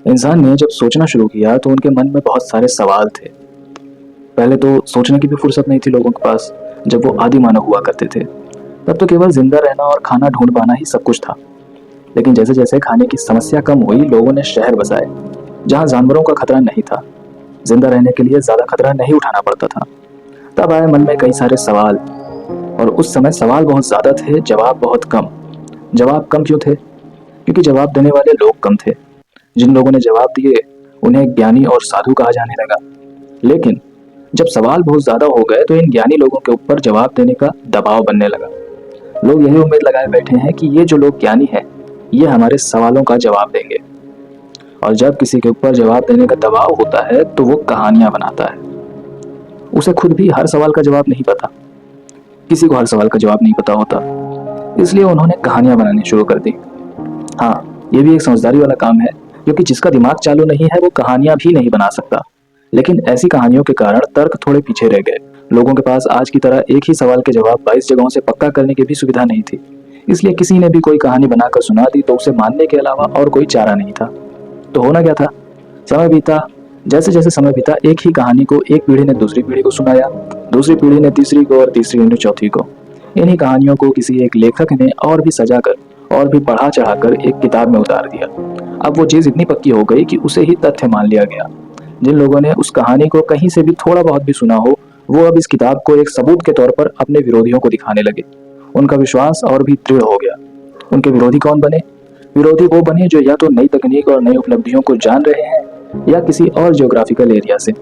इंसान ने जब सोचना शुरू किया तो उनके मन में बहुत सारे सवाल थे। पहले तो सोचने की भी फुर्सत नहीं थी लोगों के पास। जब वो आदि मानव हुआ करते थे तब तो केवल जिंदा रहना और खाना ढूंढ पाना ही सब कुछ था। लेकिन जैसे जैसे खाने की समस्या कम हुई, लोगों ने शहर बसाए जहाँ जानवरों का खतरा नहीं था। जिंदा रहने के लिए ज्यादा खतरा नहीं उठाना पड़ता था। तब आए मन में कई सारे सवाल, और उस समय सवाल बहुत ज्यादा थे, जवाब बहुत कम। जवाब कम क्यों थे? क्योंकि जवाब देने वाले लोग कम थे। जिन लोगों ने जवाब दिए उन्हें ज्ञानी और साधु कहा जाने लगा। लेकिन जब सवाल बहुत ज्यादा हो गए तो इन ज्ञानी लोगों के ऊपर जवाब देने का दबाव बनने लगा। लोग यही उम्मीद लगाए बैठे हैं कि ये जो लोग ज्ञानी हैं ये हमारे सवालों का जवाब देंगे। और जब किसी के ऊपर जवाब देने का दबाव होता है तो वो कहानियां बनाता है। उसे खुद भी हर सवाल का जवाब नहीं पता। किसी को हर सवाल का जवाब नहीं पता होता, इसलिए उन्होंने कहानियां बनानी शुरू कर दी। हाँ, ये भी एक समझदारी वाला काम है, क्योंकि जिसका दिमाग चालू नहीं है वो कहानियां भी नहीं बना सकता। लेकिन ऐसी कहानियों के कारण तर्क थोड़े पीछे रह गए। लोगों के पास आज की तरह एक ही सवाल के जवाब 22 जगहों से पक्का करने की भी सुविधा नहीं थी। इसलिए किसी ने भी कोई कहानी बनाकर सुना दी तो उसे मानने के अलावा और कोई चारा नहीं था। तो होना क्या था? समय बीता। जैसे जैसे समय बीता, एक ही कहानी को एक पीढ़ी ने दूसरी पीढ़ी को सुनाया, दूसरी पीढ़ी ने तीसरी को और तीसरी ने चौथी को। इन्हीं कहानियों को किसी एक लेखक ने और भी सजाकर और भी बढ़ा चढ़ाकर एक किताब में उतार दिया। अब वो चीज इतनी पक्की हो गई कि उसे ही तथ्य मान लिया गया। जिन लोगों ने उस कहानी को कहीं से भी थोड़ा बहुत भी सुना हो, वो अब इस किताब को एक सबूत के तौर पर अपने विरोधियों को दिखाने लगे। उनका विश्वास और भी दृढ़ हो गया। उनके विरोधी कौन बने? विरोधी वो बने जो या तो नई तकनीक और नई उपलब्धियों को जान रहे हैं या किसी और ज्योग्राफिकल एरिया से।